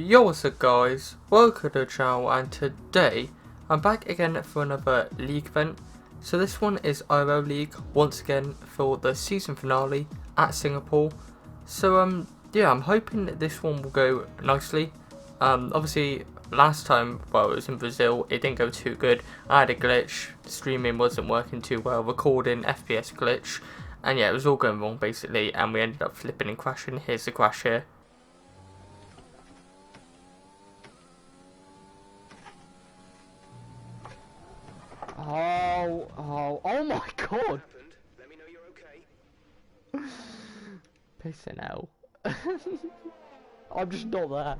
Yo, what's up guys, welcome to the channel, and today I'm back again for another league event. So this one is IRL League once again for the season finale at Singapore. So yeah, I'm hoping that this one will go nicely. Obviously last time, well, it was in Brazil, it didn't go too good. I had a glitch, streaming wasn't working too well, recording FPS glitch, and yeah, it was all going wrong basically, and we ended up flipping and crashing. Here's the crash here. Oh my god! Let me know you're okay. Pissing out. I'm just not there.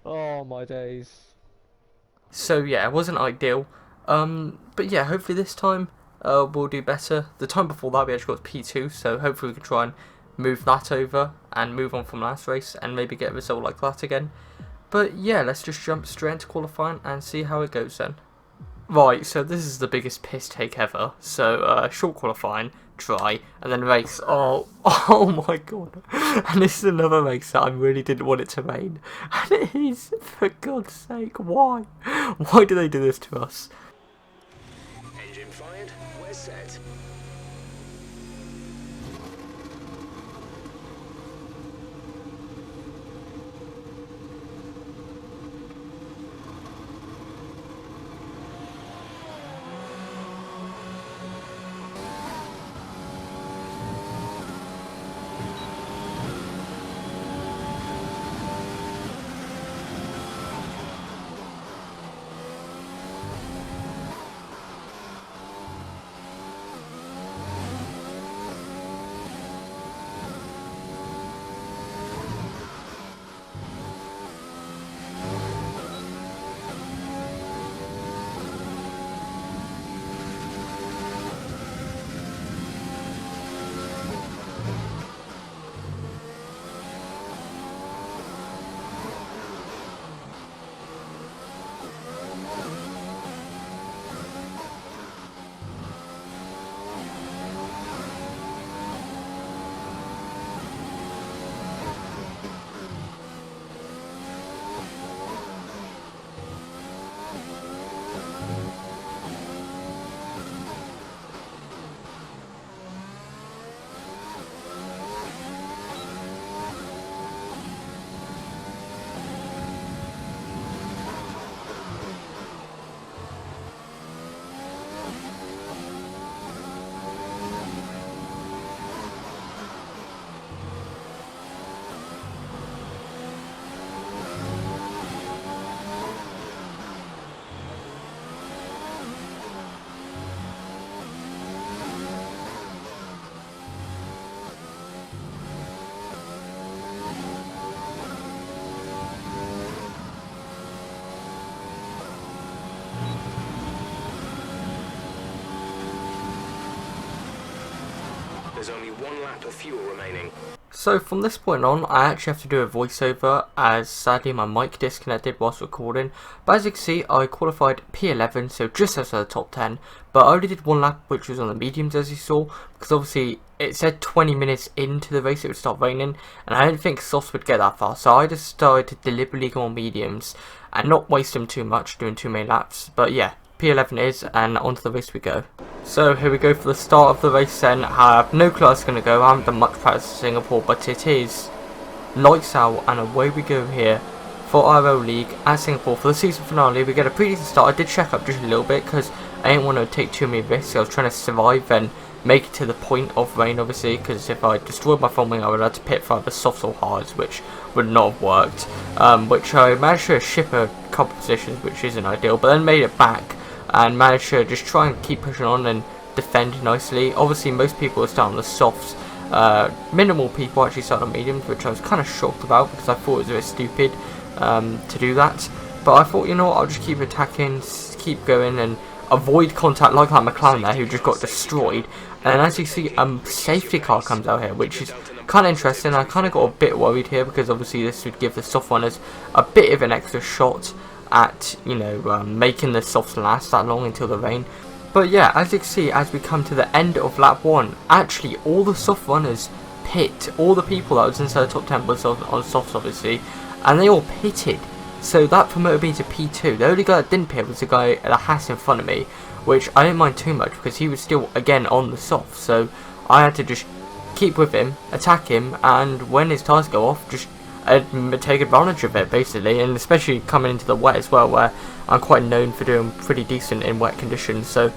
Oh my days. So yeah, it wasn't ideal. But yeah, hopefully this time we'll do better. The time before that we actually got P2, so hopefully we can try and move that over and move on from last race and maybe get a result like that again. But yeah, let's just jump straight into qualifying and see how it goes then. Right, so this is the biggest piss take ever. So short qualifying, try, and then race. Oh my god. And this is another race that I really didn't want it to rain. And it is, for God's sake, why? Why do they do this to us? Engine fired, we're set. There's only one lap of fuel remaining. So from this point on, I actually have to do a voiceover, as sadly my mic disconnected whilst recording. But as you can see, I qualified P11, so just outside the top 10. But I only did one lap, which was on the mediums, as you saw, because obviously it said 20 minutes into the race it would start raining, and I didn't think softs would get that far, so I decided to deliberately go on mediums and not waste them too much doing too many laps. But yeah, P11 is, and onto the race we go. So here we go for the start of the race then. I have no clue how it's going to go. I haven't done much practice in Singapore, but it is lights out, and away we go here for IRL League at Singapore for the season finale. We get a pretty decent start. I did check up just a little bit because I didn't want to take too many risks. I was trying to survive and make it to the point of rain, obviously, because if I destroyed my front wing I would have to pit for either softs or hards, which would not have worked. Which I managed to ship a couple positions, which isn't ideal, but then made it back and managed to just try and keep pushing on and defend nicely. Obviously most people are starting on the softs. Minimal people actually started on mediums, which I was kind of shocked about because I thought it was a bit stupid to do that. But I thought, you know what, I'll just keep attacking, keep going and avoid contact like that McLaren there who just got destroyed. And as you see, safety car comes out here, which is kind of interesting. I kind of got a bit worried here because obviously this would give the soft runners a bit of an extra shot at, you know, making the softs last that long until the rain. But yeah, as you can see, as we come to the end of lap 1, actually all the soft runners pit. All the people that was inside the top 10 was on softs obviously, and they all pitted So that promoted me to P2. The only guy that didn't pit was the guy at the Haas in front of me, which I didn't mind too much because he was still again on the soft. So I had to just keep with him, attack him, and when his tyres go off, just take advantage of it basically, and especially coming into the wet as well, where I'm quite known for doing pretty decent in wet conditions. So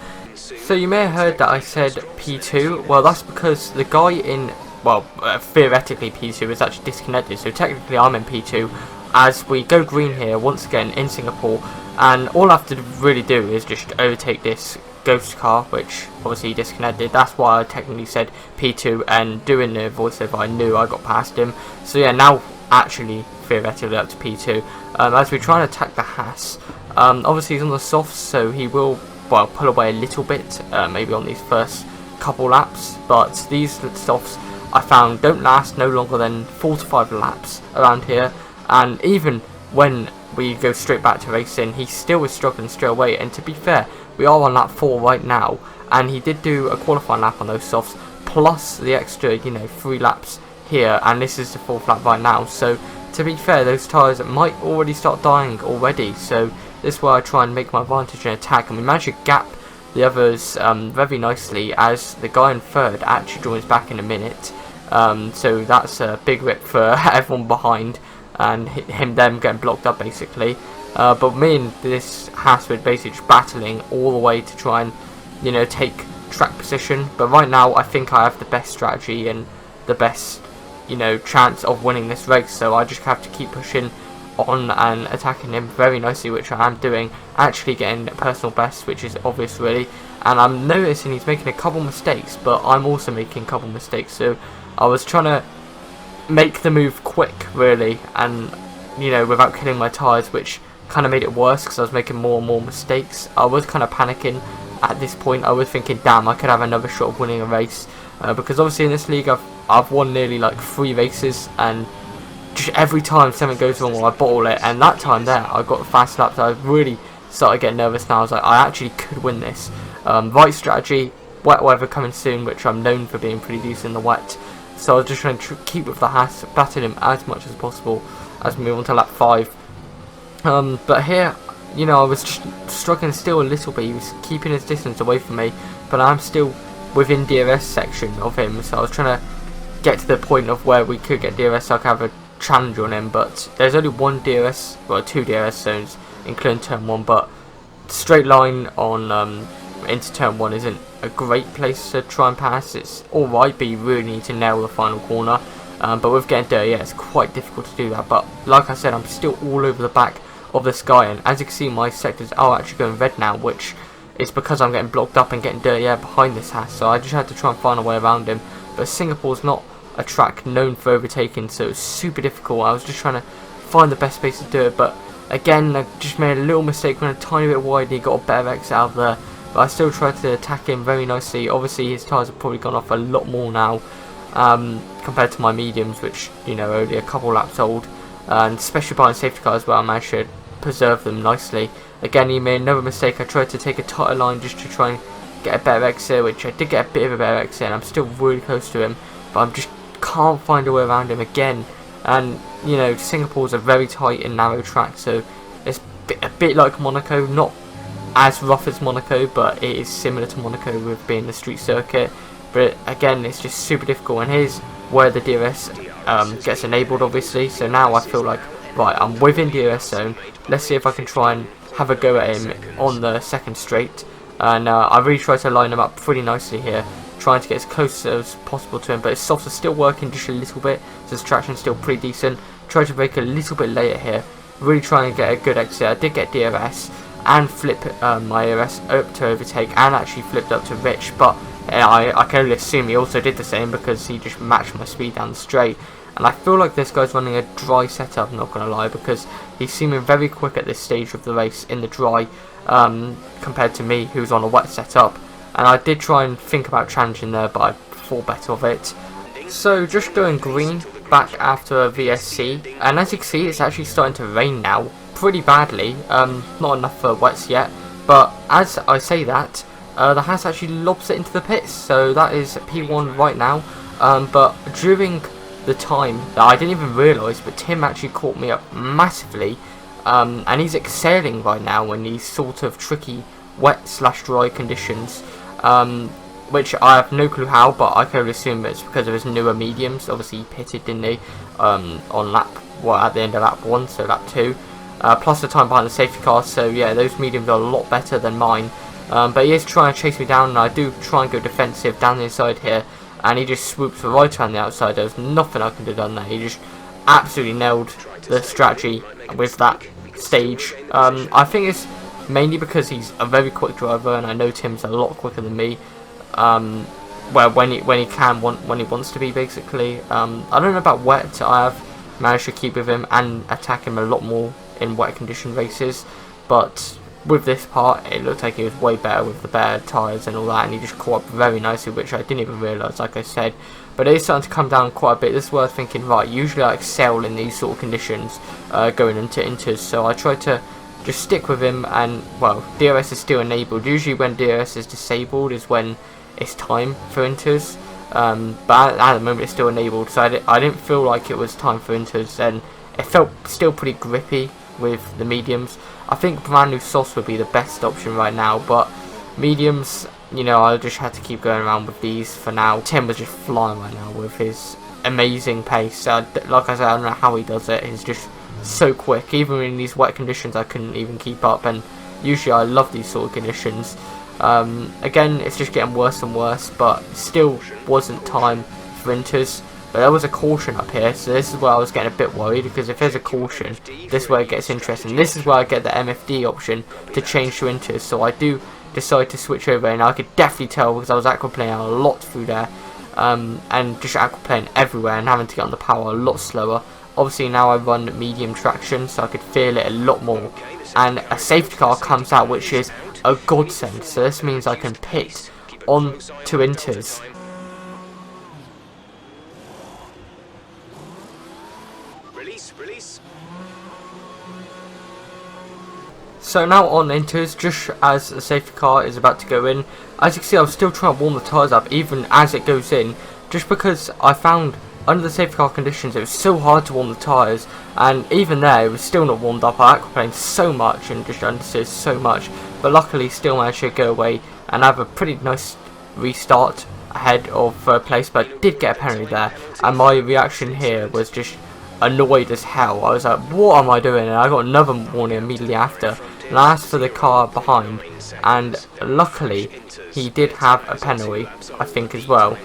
you may have heard that I said P2. Well, that's because the guy in, well, theoretically P2 is actually disconnected, so technically I'm in P2 as we go green here once again in Singapore, and all I have to really do is just overtake this ghost car, which obviously he disconnected. That's why I technically said P2, and doing the voiceover I knew I got past him. So yeah, now actually theoretically up to P2 as we try and attack the Haas. Obviously he's on the softs, so he will, well, pull away a little bit, maybe on these first couple laps, but these softs I found don't last no longer than 4 to 5 laps around here, and even when we go straight back to racing, he still is struggling straight away. And to be fair, we are on lap 4 right now, and he did do a qualifying lap on those softs, plus the extra, 3 laps here, and this is the 4th lap right now. So to be fair, those tyres might already start dying already, so this is where I try and make my advantage and attack, and we manage to gap the others very nicely as the guy in 3rd actually joins back in a minute. So that's a big rip for everyone behind, and them getting blocked up basically. But me and this Haas were basically just battling all the way to try and take track position. But right now I think I have the best strategy and the best chance of winning this race, so I just have to keep pushing on and attacking him very nicely, which I am doing, actually getting personal best, which is obvious really. And I'm noticing he's making a couple mistakes, but I'm also making a couple mistakes, so I was trying to make the move quick really, and without killing my tyres, which kind of made it worse because I was making more and more mistakes. I was kind of panicking at this point. I was thinking, damn, I could have another shot of winning a race, because obviously in this league I've won nearly like 3 races, and just every time something goes wrong or I bottle it, and that time there I got fast laps. I really started getting nervous now. I was like, I actually could win this. Right strategy, wet weather coming soon, which I'm known for being pretty decent in the wet. So I was just trying to keep with the Haas, batter him as much as possible as we move on to lap 5. But here, I was just struggling still a little bit. He was keeping his distance away from me, but I'm still within DRS section of him. So I was trying to get to the point of where we could get DRS so I could have a challenge on him. But there's only 1 DRS, well 2 DRS zones, including turn 1. But straight line on into turn 1 isn't a great place to try and pass. It's alright, but you really need to nail the final corner. But with getting dirty, yeah, it's quite difficult to do that. But like I said, I'm still all over the back of this guy, and as you can see, my sectors are actually going red now, which is because I'm getting blocked up and getting dirty air behind this Haas. So I just had to try and find a way around him. But Singapore's not a track known for overtaking, so it's super difficult. I was just trying to find the best space to do it, but again, I just made a little mistake, went a tiny bit wide, and he got a better exit out of there. But I still tried to attack him very nicely. Obviously his tyres have probably gone off a lot more now compared to my mediums, which are only a couple laps old, and especially buying safety car as well, I managed to preserve them nicely. Again, he made another mistake. I tried to take a tighter line just to try and get a better exit, which I did get a bit of a better exit, and I'm still really close to him, but I just can't find a way around him again. And Singapore's a very tight and narrow track, so it's a bit like Monaco, not as rough as Monaco, but it is similar to Monaco with being the street circuit. But again, it's just super difficult, and here's where the DRS gets enabled obviously. So now I feel like, right, I'm within DRS zone, let's see if I can try and have a go at him on the second straight. And I really tried to line him up pretty nicely here, trying to get as close as possible to him, but his softs are still working just a little bit, so his traction's still pretty decent. Tried to brake a little bit later here, really trying to get a good exit. I did get DRS and flip my ARS up to overtake, and actually flipped up to Rich, but I can only assume he also did the same because he just matched my speed down the straight. And I feel like this guy's running a dry setup, not going to lie, because he's seeming very quick at this stage of the race in the dry compared to me, who's on a wet setup. And I did try and think about challenging there, but I thought better of it. So just going green back after a VSC, and as you can see, it's actually starting to rain now pretty badly. Not enough for wets yet, but as I say that, the Haas actually lobs it into the pits, so that is P1 right now. But during the time that I didn't even realise, but Tim actually caught me up massively and he's excelling right now in these sort of tricky wet/dry conditions, which I have no clue how, but I can only assume it's because of his newer mediums. Obviously he pitted, didn't he, on at the end of lap 1, so lap 2, plus the time behind the safety car, so yeah, those mediums are a lot better than mine. But he is trying to chase me down, and I do try and go defensive down the inside here, and he just swoops right around the outside. There's nothing I could have done there. He just absolutely nailed the strategy with that stage. I think it's mainly because he's a very quick driver, and I know Tim's a lot quicker than me. Well, when he wants to be, basically. I don't know about wet. I have managed to keep with him and attack him a lot more in wet condition races, but with this part it looked like he was way better with the better tyres and all that, and he just caught up very nicely, which I didn't even realise, like I said. But it is starting to come down quite a bit. This is where I was thinking, right, usually I excel in these sort of conditions going into inters, so I try to just stick with him. And well, DRS is still enabled. Usually when DRS is disabled is when it's time for inters, but at the moment it's still enabled, so I didn't feel like it was time for inters, and it felt still pretty grippy with the mediums. I think brand new sauce would be the best option right now, but mediums, you know, I just had to keep going around with these for now. Tim was just flying right now with his amazing pace. Like I said, I don't know how he does it. He's just so quick. Even in these wet conditions I couldn't even keep up, and usually I love these sort of conditions. Again, it's just getting worse and worse, but still wasn't time for inters. But there was a caution up here, so this is where I was getting a bit worried, because if there's a caution, this is where it gets interesting. This is where I get the MFD option to change to inters, so I do decide to switch over, and I could definitely tell because I was aquaplaning a lot through there, and just aquaplaning everywhere and having to get on the power a lot slower. Obviously now I run medium traction, so I could feel it a lot more, and a safety car comes out, which is a godsend. So this means I can pit on to inters. Release. So now on inters, just as the safety car is about to go in, as you can see, I was still trying to warm the tyres up even as it goes in, just because I found under the safety car conditions it was so hard to warm the tyres, and even there it was still not warmed up. I aquaplaned so much and just understeered so much, but luckily still managed to go away and have a pretty nice restart ahead of third place. But I did get a penalty there, and my reaction here was just annoyed as hell. I was like, what am I doing? And I got another warning immediately after, and I asked for the car behind, and luckily he did have a penalty, I think, as well.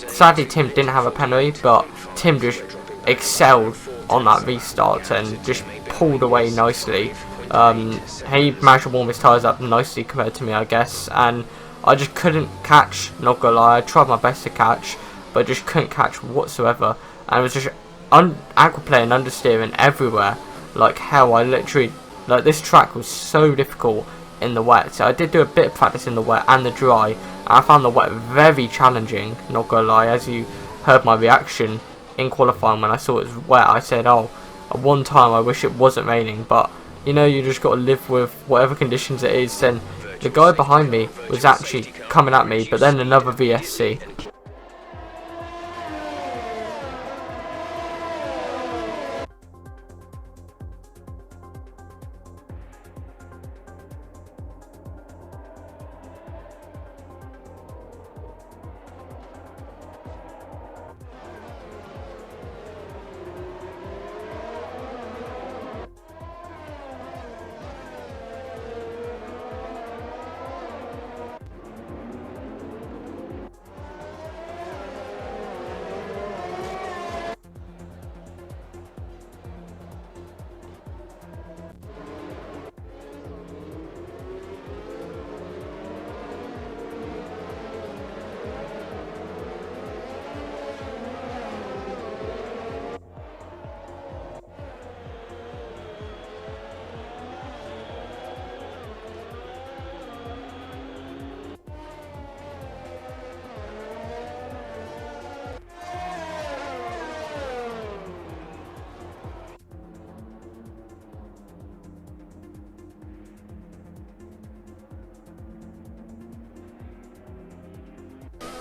Sadly Tim didn't have a penalty, but Tim just excelled on that restart and just pulled away nicely. He managed to warm his tyres up nicely compared to me, I guess, and I just couldn't catch, not gonna lie. I tried my best to catch, but just couldn't catch whatsoever, and it was just aquaplaning, understeering everywhere like hell. I literally, like, this track was so difficult in the wet, so I did do a bit of practice in the wet and the dry, and I found the wet very challenging, not gonna lie. As you heard my reaction in qualifying when I saw it was wet, I said, oh, at one time I wish it wasn't raining, but you know, you just got to live with whatever conditions it is. And the guy behind me was actually coming at me, but then another VSC.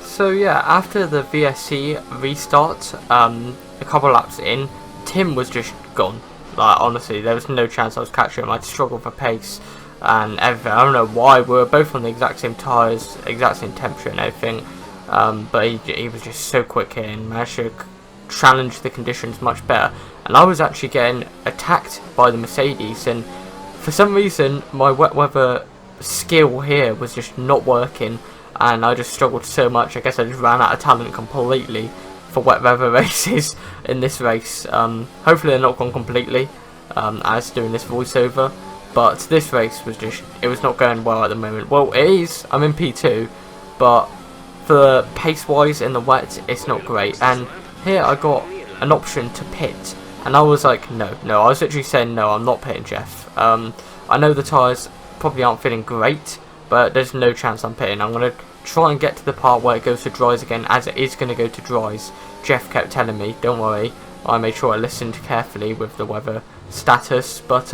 So yeah, after the VSC restart, a couple laps in, Tim was just gone. Like, honestly, there was no chance I was catching him. I'd struggle for pace and everything. I don't know why. We were both on the exact same tyres, exact same temperature and everything. But he was just so quick here and managed to challenge the conditions much better. And I was actually getting attacked by the Mercedes, and for some reason my wet weather skill here was just not working, and I just struggled so much. I guess I just ran out of talent completely for wet weather races in this race. Hopefully they're not gone completely as doing this voiceover, but this race was just, it was not going well at the moment. Well, it is, I'm in P2, but for pace wise in the wet it's not great. And here I got an option to pit, and I was like, no, I was literally saying, no, I'm not pitting Jeff. I know the tyres probably aren't feeling great, but there's no chance I'm pitting. I'm going to try and get to the part where it goes to dries again, as it is going to go to dries. Jeff kept telling me, don't worry. I made sure I listened carefully with the weather status, but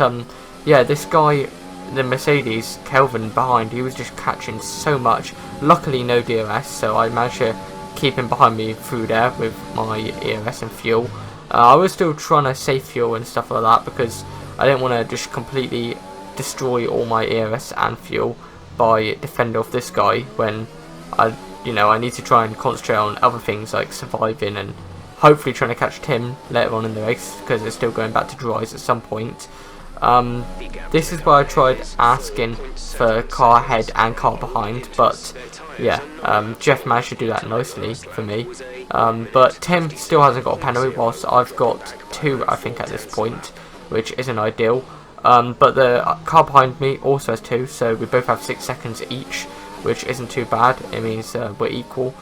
yeah, this guy, the Mercedes, Kelvin behind, he was just catching so much. Luckily no DRS, so I managed to keep him behind me through there with my ERS and fuel. I was still trying to save fuel and stuff like that, because I didn't want to just completely destroy all my ERS and fuel by defending off this guy when I need to try and concentrate on other things like surviving and hopefully trying to catch Tim later on in the race, because it's still going back to dries at some point. This is where I tried asking for car ahead and car behind, but yeah, Jeff managed to do that nicely for me. But Tim still hasn't got a penalty, whilst I've got 2, I think, at this point, which isn't ideal. But the car behind me also has 2, so we both have 6 seconds each, which isn't too bad. It means we're equal.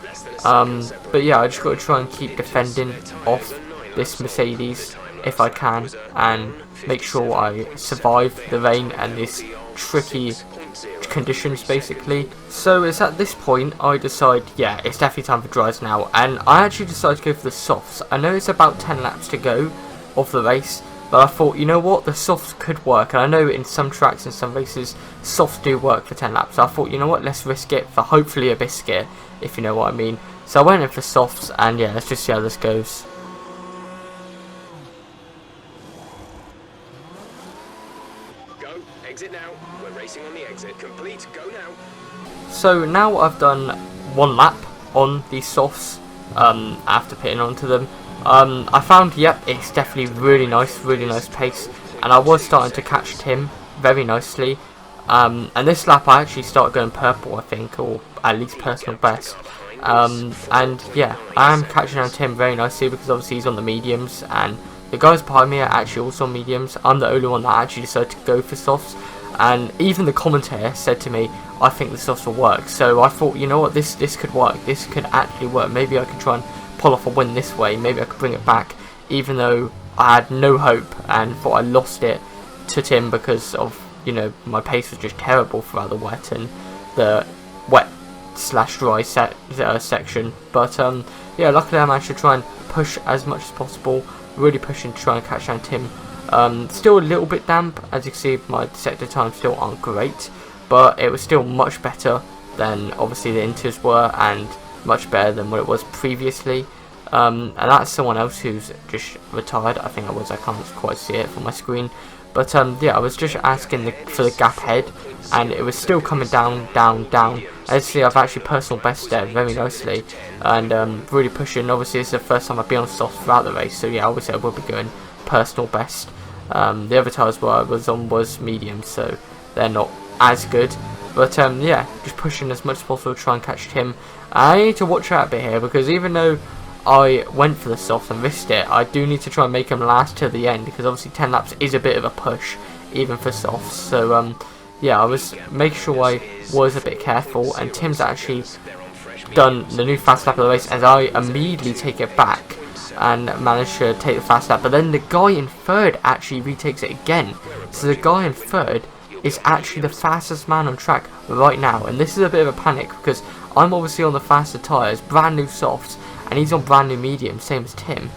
But yeah, I just got to try and keep defending off this Mercedes if I can, and make sure I survive the rain and this tricky conditions basically. So it's at this point I decide, yeah, it's definitely time for dries now, and I actually decided to go for the softs. I know it's about 10 laps to go of the race, but I thought, you know what, the softs could work, and I know in some tracks and some races softs do work for 10 laps, so I thought, you know what, let's risk it for hopefully a biscuit, if you know what I mean. So I went in for softs, and yeah, let's just see how this goes. Exit now. We're racing on the exit. Complete. Go now. So now I've done 1 lap on these softs after pitting onto them. I found, yep, it's definitely really nice pace, and I was starting to catch Tim very nicely. And this lap I actually started going purple, I think, or at least personal best. And yeah, I am catching on Tim very nicely, because obviously he's on the mediums, and the guys behind me are actually also on mediums. I'm the only one that actually decided to go for softs, and even the commentator said to me, I think the softs will work. So I thought, you know what, this could work, this could actually work. Maybe I could try and pull off a win this way, maybe I could bring it back, even though I had no hope and thought I lost it to Tim because of, you know, my pace was just terrible throughout the wet and the wet/dry section. But yeah, luckily I managed to try and push as much as possible, really pushing to try and catch down Tim. Still a little bit damp, as you can see my sector times still aren't great, but it was still much better than obviously the inters were, and much better than what it was previously. And that's someone else who's just retired, I think I can't quite see it from my screen. But yeah, I was just asking for the gap head, and it was still coming down. As you see, I've actually personal best there very nicely, and really pushing. Obviously it's the first time I've been on soft throughout the race, so yeah, obviously I will be going personal best. The other tyres I was on was medium, so they're not as good. But yeah, just pushing as much as possible to try and catch Tim. I need to watch out a bit here, because even though I went for the soft and risked it, I do need to try and make him last to the end, because obviously 10 laps is a bit of a push even for softs. So yeah, I was making sure I was a bit careful, and Tim's actually done the new fast lap of the race, as I immediately take it back and managed to take the fast lap. But then the guy in third actually retakes it again, so the guy in third is actually the fastest man on track right now, and this is a bit of a panic, because I'm obviously on the faster tyres, brand new softs, and he's on brand new medium, same as Tim,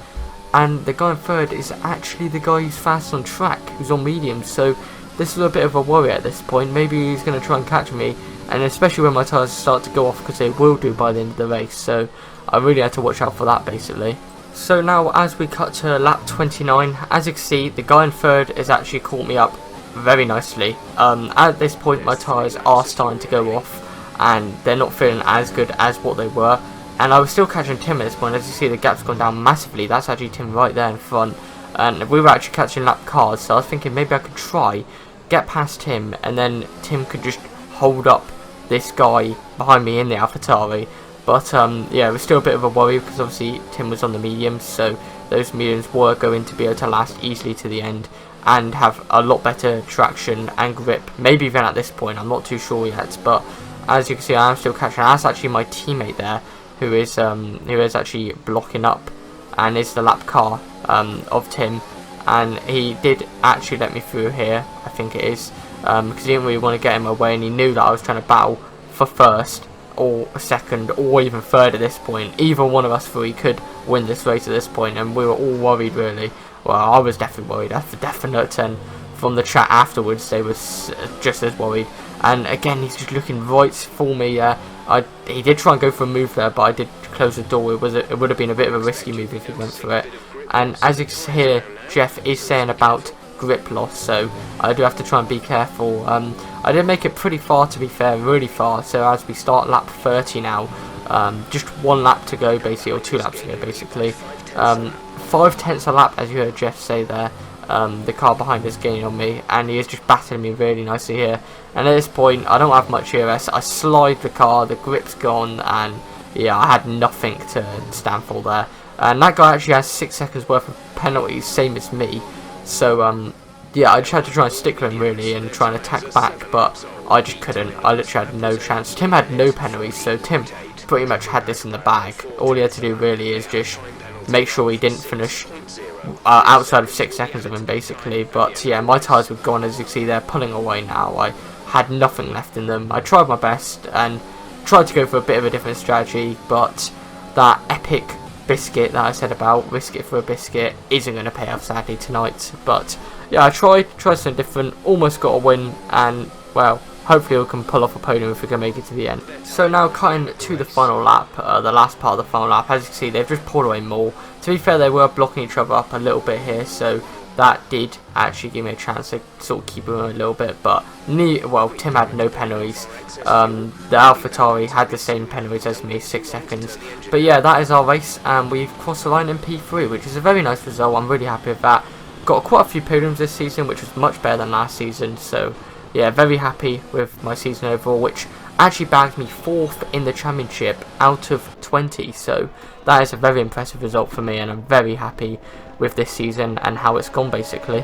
and the guy in third is actually the guy who's fast on track, who's on medium. So this is a bit of a worry at this point. Maybe he's going to try and catch me, and especially when my tyres start to go off, because they will do by the end of the race, so I really had to watch out for that basically. So now as we cut to lap 29, as you can see, the guy in third has actually caught me up very nicely. At this point my tyres are starting to go off and they're not feeling as good as what they were, and I was still catching Tim at this point. As you see, the gap's gone down massively. That's actually Tim right there in front, and we were actually catching lap cars, so I was thinking maybe I could try get past Tim and then Tim could just hold up this guy behind me in the AlphaTauri. But yeah, it was still a bit of a worry because obviously Tim was on the mediums, so those mediums were going to be able to last easily to the end and have a lot better traction and grip, maybe even at this point. I'm not too sure yet, but as you can see, I am still catching. That's actually my teammate there who is actually blocking up and is the lap car of Tim, and he did actually let me through here, I think it is, because he didn't really want to get in my way and he knew that I was trying to battle for first or second or even third at this point. Either one of us three could win this race at this point, and we were all worried really. Well, I was definitely worried, that's for definite, and from the chat afterwards they were just as worried. And again, he's just looking right for me. He did try and go for a move there, but I did close the door. It would have been a bit of a risky move if he went for it. And as you can hear, Jeff is saying about grip loss, so I do have to try and be careful. I did make it pretty far, to be fair, really far. So as we start lap 30 now, just one lap to go basically, or 2 laps to go basically. 5/10 a lap, as you heard Jeff say there. The car behind is gaining on me, and he is just battering me really nicely here. And at this point, I don't have much ERS. I slide the car, the grip's gone, and yeah, I had nothing to stand for there. And that guy actually has 6 seconds worth of penalties, same as me. So yeah, I just had to try and stick to him really and try and attack back, but I just couldn't. I literally had no chance. Tim had no penalties, so Tim pretty much had this in the bag. All he had to do really is just make sure he didn't finish outside of 6 seconds of him basically. But yeah, my tyres were gone, as you can see they're pulling away now. I had nothing left in them. I tried my best and tried to go for a bit of a different strategy, but that epic biscuit that I said about, risk it for a biscuit, isn't going to pay off sadly tonight. But yeah, I tried something different, almost got a win, and well, hopefully we can pull off a podium if we can make it to the end. So now cutting to the final lap, the last part of the final lap. As you can see, they've just pulled away more. To be fair, they were blocking each other up a little bit here, so that did actually give me a chance to sort of keep them a little bit. But well, Tim had no penalties. The AlphaTauri had the same penalties as me, 6 seconds. But yeah, that is our race, and we've crossed the line in P3, which is a very nice result. I'm really happy with that. Got quite a few podiums this season, which was much better than last season. So yeah, very happy with my season overall, which actually bagged me 4th in the championship out of 20. So that is a very impressive result for me, and I'm very happy with this season and how it's gone basically.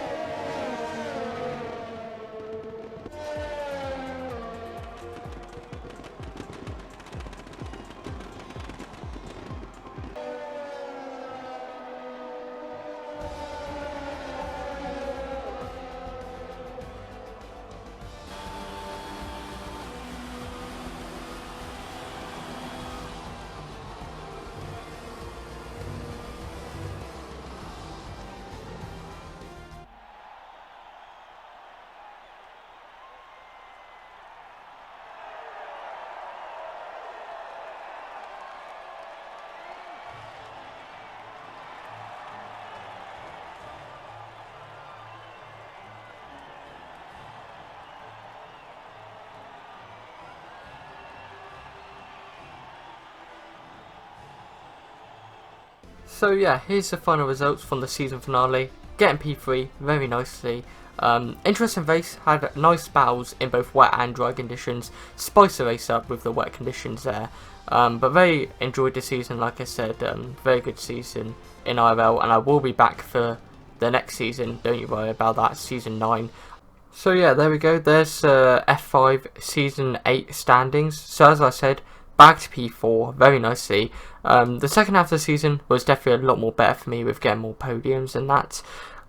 So yeah, here's the final results from the season finale. Getting P3 very nicely. Interesting race, had nice battles in both wet and dry conditions. Spiced the race up with the wet conditions there. But very enjoyed the season, like I said. Very good season in IRL, and I will be back for the next season. Don't you worry about that, season 9. So yeah, there we go. There's F5 season 8 standings. So as I said, back to P4 very nicely. The second half of the season was definitely a lot more better for me with getting more podiums and that.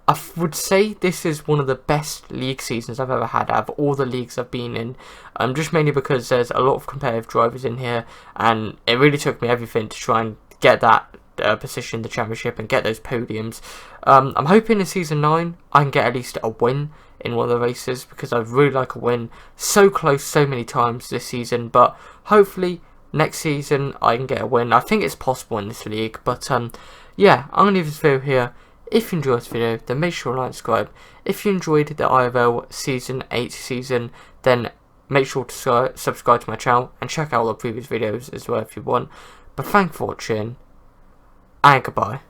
I would say this is one of the best league seasons I've ever had out of all the leagues I've been in. Just mainly because there's a lot of competitive drivers in here, and it really took me everything to try and get that position in the championship and get those podiums. I'm hoping in season 9 I can get at least a win in one of the races, because I'd really like a win. So close so many times this season, but hopefully next season I can get a win. I think it's possible in this league, but yeah, I'm going to leave this video here. If you enjoyed this video, then make sure to like and subscribe. If you enjoyed the IRL Season 8 season, then make sure to subscribe to my channel and check out all the previous videos as well if you want. But thanks for watching, and goodbye.